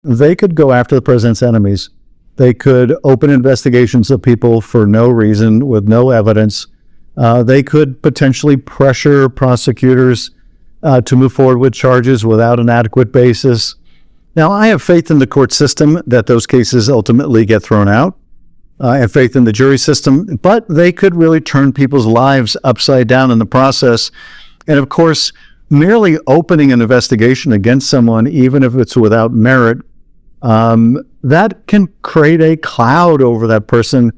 they could go after the president's enemies. They could open investigations of people for no reason, with no evidence. They could potentially pressure prosecutors to move forward with charges without an adequate basis. Now, I have faith in the court system that those cases ultimately get thrown out. I have faith in the jury system, but they could really turn people's lives upside down in the process. And of course, merely opening an investigation against someone, even if it's without merit, that can create a cloud over that person.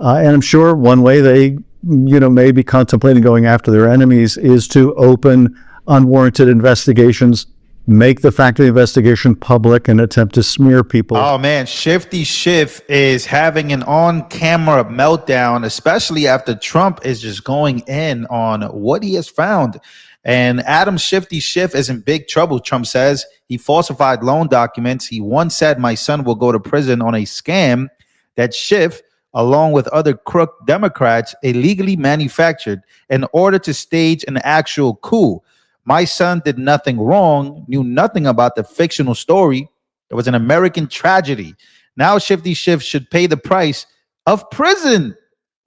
And I'm sure one way they, may be contemplating going after their enemies is to open unwarranted investigations, make the fact of the investigation public, and attempt to smear people. Oh man, Shifty Schiff is having an on-camera meltdown, especially after Trump is just going in on what he has found. And Adam Shifty Schiff is in big trouble, Trump says. He falsified loan documents. He once said, "My son will go to prison on a scam that Schiff, along with other crook Democrats, illegally manufactured in order to stage an actual coup. My son did nothing wrong, knew nothing about the fictional story. It was an American tragedy. Now Shifty Schiff should pay the price of prison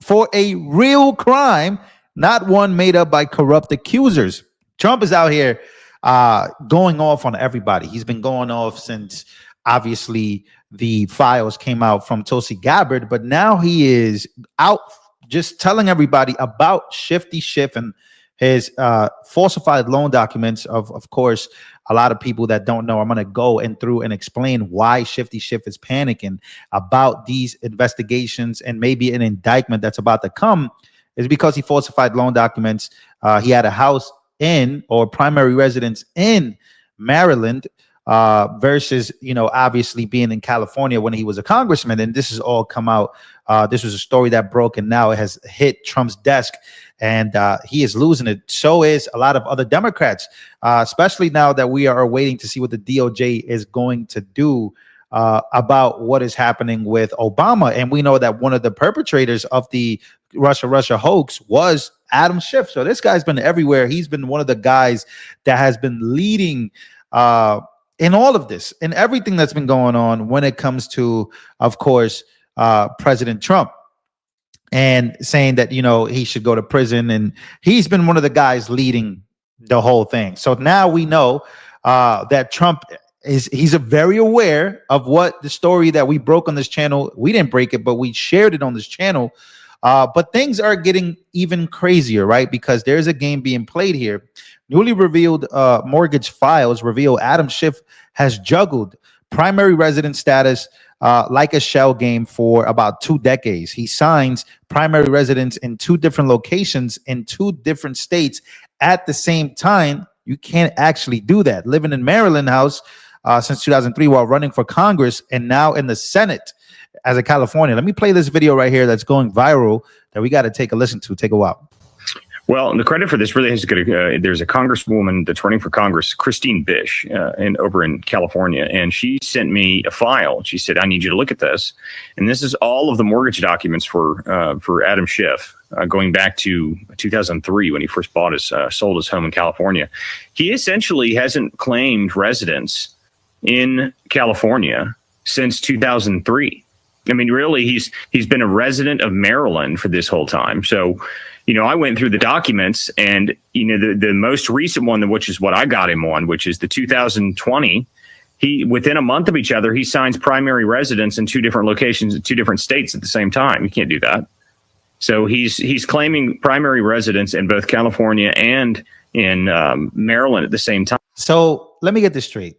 for a real crime, not one made up by corrupt accusers." Trump is out here going off on everybody. He's been going off since, obviously, the files came out from Tulsi Gabbard, but now he is out just telling everybody about Shifty Schiff and his falsified loan documents. Of course, a lot of people that don't know, I'm going to go through and explain why Shifty Schiff is panicking about these investigations and maybe an indictment that's about to come, is because he falsified loan documents. He had a house or primary residence in Maryland versus, obviously being in California when he was a congressman. And this has all come out. This was a story that broke, and now it has hit Trump's desk, and he is losing it. So is a lot of other Democrats, especially now that we are waiting to see what the DOJ is going to do about what is happening with Obama. And we know that one of the perpetrators of the Russia hoax was Adam Schiff. So this guy's been everywhere. He's been one of the guys that has been leading in all of this and everything that's been going on when it comes to, of course, President Trump, and saying that, he should go to prison. And he's been one of the guys leading the whole thing. So now we know that Trump he's very aware of what the story that we broke on this channel. We didn't break it, but we shared it on this channel. But things are getting even crazier, right? Because there's a game being played here. Newly revealed mortgage files reveal Adam Schiff has juggled primary residence status like a shell game for about 2 decades. He signs primary residence in 2 different locations in 2 different states at the same time. You can't actually do that. Living in Maryland house since 2003 while running for Congress, and now in the Senate as a California. Let me play this video right here that's going viral that we got to take a listen to. Take a while. Well, the credit for this really has to go to, there's a congresswoman that's running for Congress, Christine Bish, over in California, and she sent me a file. She said, "I need you to look at this." And this is all of the mortgage documents for Adam Schiff, going back to 2003 when he first sold his home in California. He essentially hasn't claimed residence in California since 2003. I mean, really, he's been a resident of Maryland for this whole time. So, I went through the documents, and, the most recent one, which is what I got him on, which is the 2020, within a month of each other, he signs primary residence in 2 different locations, 2 different states at the same time. You can't do that. So he's claiming primary residence in both California and in Maryland at the same time. So let me get this straight.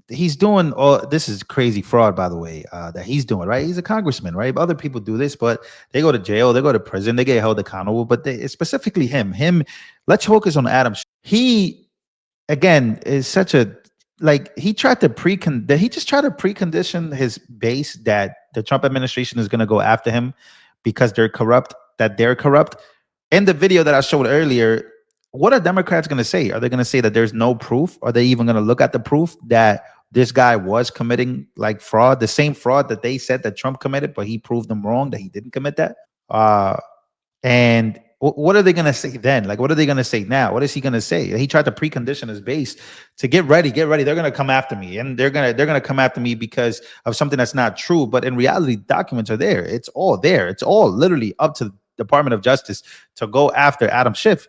He's doing this is crazy fraud, by the way, that he's doing, right? He's a congressman, right? Other people do this, but they go to jail, they go to prison, they get held accountable. But specifically him. Let's focus on Adam. He, again, is such a, he tried to precondition his base that the Trump administration is going to go after him because they're corrupt. In the video that I showed earlier, what are Democrats going to say? Are they going to say that there's no proof? Are they even going to look at the proof that this guy was committing fraud, the same fraud that they said that Trump committed, but he proved them wrong that he didn't commit that? And what are they going to say then? Like, what are they going to say now? What is he going to say? He tried to precondition his base to get ready. They're going to come after me, and they're going to come after me because of something that's not true. But in reality, documents are there. It's all there. It's all literally up to the Department of Justice to go after Adam Schiff,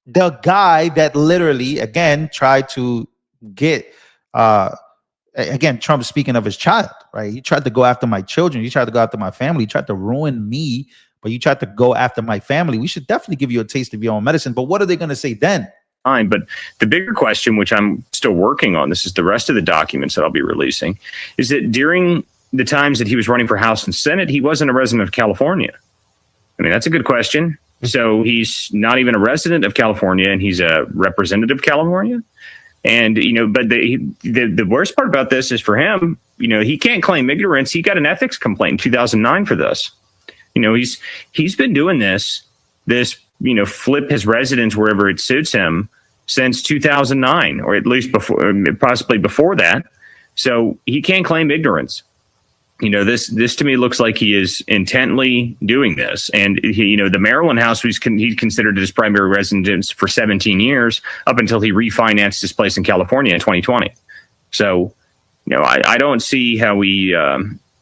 the guy that literally, again, tried to get, again, Trump speaking of his child, right? He tried to go after my children. He tried to go after my family. He tried to ruin me, but you tried to go after my family. We should definitely give you a taste of your own medicine. But what are they going to say then? Fine, but the bigger question, which I'm still working on, this is the rest of the documents that I'll be releasing, is that during the times that he was running for House and Senate, he wasn't a resident of California. I mean, that's a good question. So he's not even a resident of California, and he's a representative of California. And, but the worst part about this is for him, he can't claim ignorance. He got an ethics complaint in 2009 for this. He's been doing this, flip his residence wherever it suits him since 2009, or at least before, possibly before that. So he can't claim ignorance. This to me looks like he is intently doing this. And the Maryland house he considered his primary residence for 17 years up until he refinanced his place in California in 2020. So, I don't see how he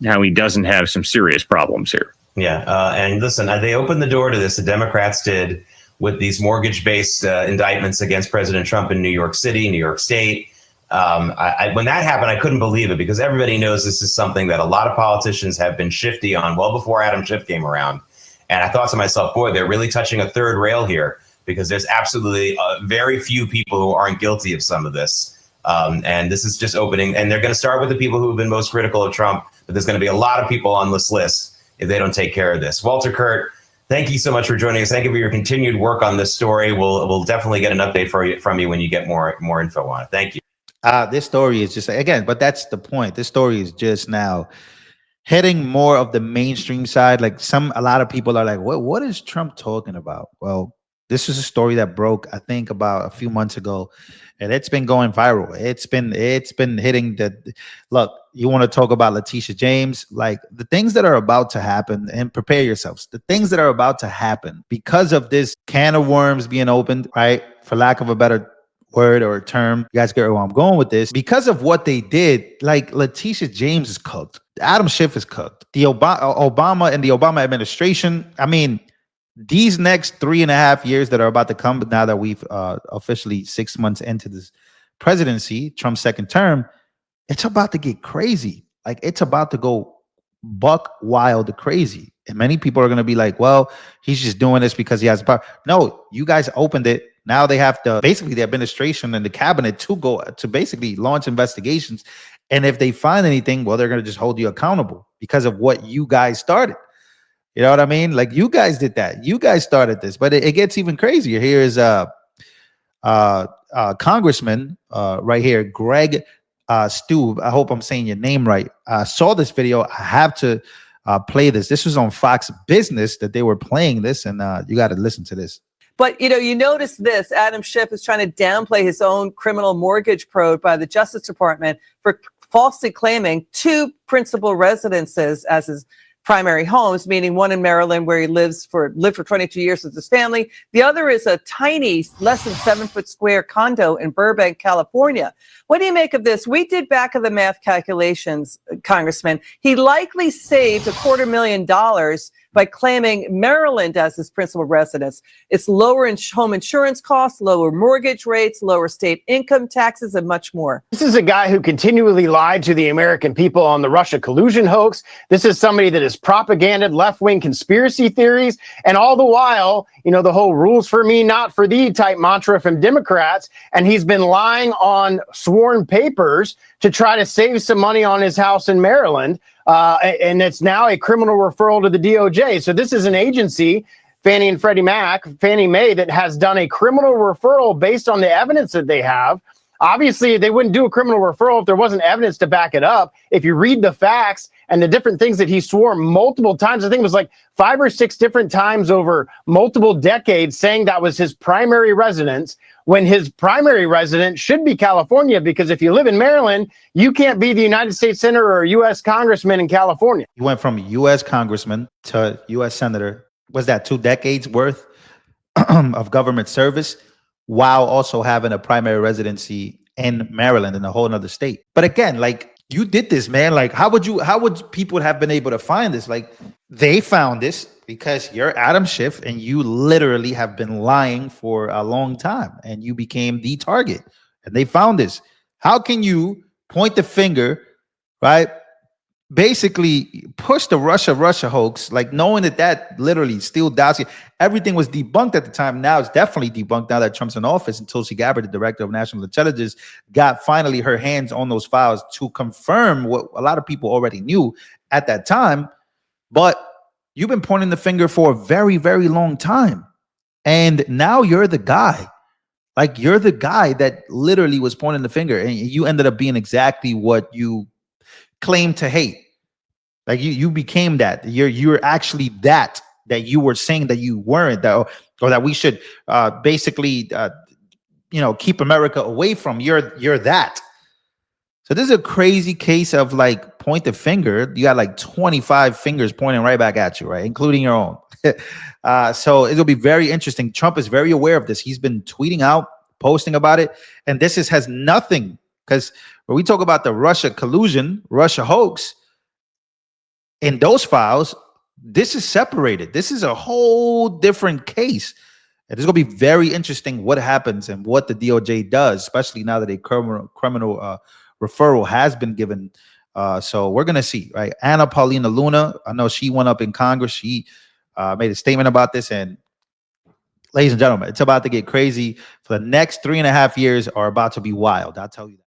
doesn't have some serious problems here. Yeah. And listen, they opened the door to this. The Democrats did with these mortgage-based indictments against President Trump in New York City, New York State. When that happened, I couldn't believe it because everybody knows this is something that a lot of politicians have been shifty on well before Adam Schiff came around. And I thought to myself, boy, they're really touching a third rail here because there's absolutely very few people who aren't guilty of some of this. And this is just opening. And they're going to start with the people who have been most critical of Trump. But there's going to be a lot of people on this list if they don't take care of this. Walter Kurt, thank you so much for joining us. Thank you for your continued work on this story. We'll definitely get an update from you when you get more info on it. Thank you. This story is just, again, but that's the point. This story is just now hitting more of the mainstream side. Like a lot of people are like, what is Trump talking about? Well, this is a story that broke, I think, about a few months ago, and it's been going viral. It's been hitting look, you want to talk about Letitia James, like the things that are about to happen, and prepare yourselves. The things that are about to happen because of this can of worms being opened, right? For lack of a better word or term, you guys get where I'm going with this. Because of what they did, like Letitia James is cooked. Adam Schiff is cooked. The Obama and the Obama administration, I mean, these next 3.5 years that are about to come, now that we've officially 6 months into this presidency, Trump's second term, it's about to get crazy. Like, it's about to go buck wild crazy. And many people are going to be like, well, he's just doing this because he has power. No, you guys opened it. Now they have to, basically the administration and the cabinet to go to basically launch investigations. And if they find anything, well, they're going to just hold you accountable because of what you guys started. You know what I mean? Like, you guys did that. You guys started this, but it gets even crazier. Here is Congressman right here, Greg Stu. I hope I'm saying your name right. Saw this video. I have to play this. This was on Fox Business that they were playing this, and you got to listen to this. But, you notice this. Adam Schiff is trying to downplay his own criminal mortgage probe by the Justice Department for falsely claiming 2 principal residences as his primary homes, meaning one in Maryland where he lived for 22 years with his family. The other is a tiny, less than 7-foot square condo in Burbank, California. What do you make of this? We did back of the math calculations, Congressman. He likely saved $250,000 by claiming Maryland as his principal residence. It's lower home insurance costs, lower mortgage rates, lower state income taxes, and much more. This is a guy who continually lied to the American people on the Russia collusion hoax. This is somebody that has propaganded left-wing conspiracy theories. And all the while, the whole rules for me, not for thee type mantra from Democrats. And he's been lying on sworn papers to try to save some money on his house in Maryland. And it's now a criminal referral to the DOJ. So this is an agency, Fannie Mae, that has done a criminal referral based on the evidence that they have. Obviously, they wouldn't do a criminal referral if there wasn't evidence to back it up. If you read the facts and the different things that he swore multiple times, I think it was like 5 or 6 different times over multiple decades saying that was his primary residence, when his primary residence should be California, because if you live in Maryland, you can't be the United States Senator or U.S. Congressman in California. He went from U.S. Congressman to U.S. Senator. Was that 2 decades worth of government service while also having a primary residency in Maryland in a whole nother state. But again, like, you did this, man. Like, how would people have been able to find this? Like, they found this because you're Adam Schiff and you literally have been lying for a long time and you became the target and they found this. How can you point the finger, right? Basically push the Russia hoax, like knowing that literally still doubts it. Everything was debunked at the time. Now it's definitely debunked now that Trump's in office, and Tulsi Gabbard, the director of national intelligence, got finally her hands on those files to confirm what a lot of people already knew at that time. But you've been pointing the finger for a very, very long time. And now you're the guy. Like, you're the guy that literally was pointing the finger, and you ended up being exactly what you claim to hate. Like, you became that. You're actually that you were saying that you weren't, or that we should basically keep America away from. You're that. So this is a crazy case of, like, point the finger. You got like 25 fingers pointing right back at you, right, including your own. So it'll be very interesting. Trump is very aware of this. He's been tweeting out, posting about it, and this has nothing, because when we talk about the Russia collusion, Russia hoax, in those files, this is separated. This is a whole different case. And it's going to be very interesting what happens and what the DOJ does, especially now that a criminal referral has been given. So we're going to see, right? Anna Paulina Luna, I know she went up in Congress. She made a statement about this. And ladies and gentlemen, it's about to get crazy. For the next 3.5 years are about to be wild. I'll tell you that.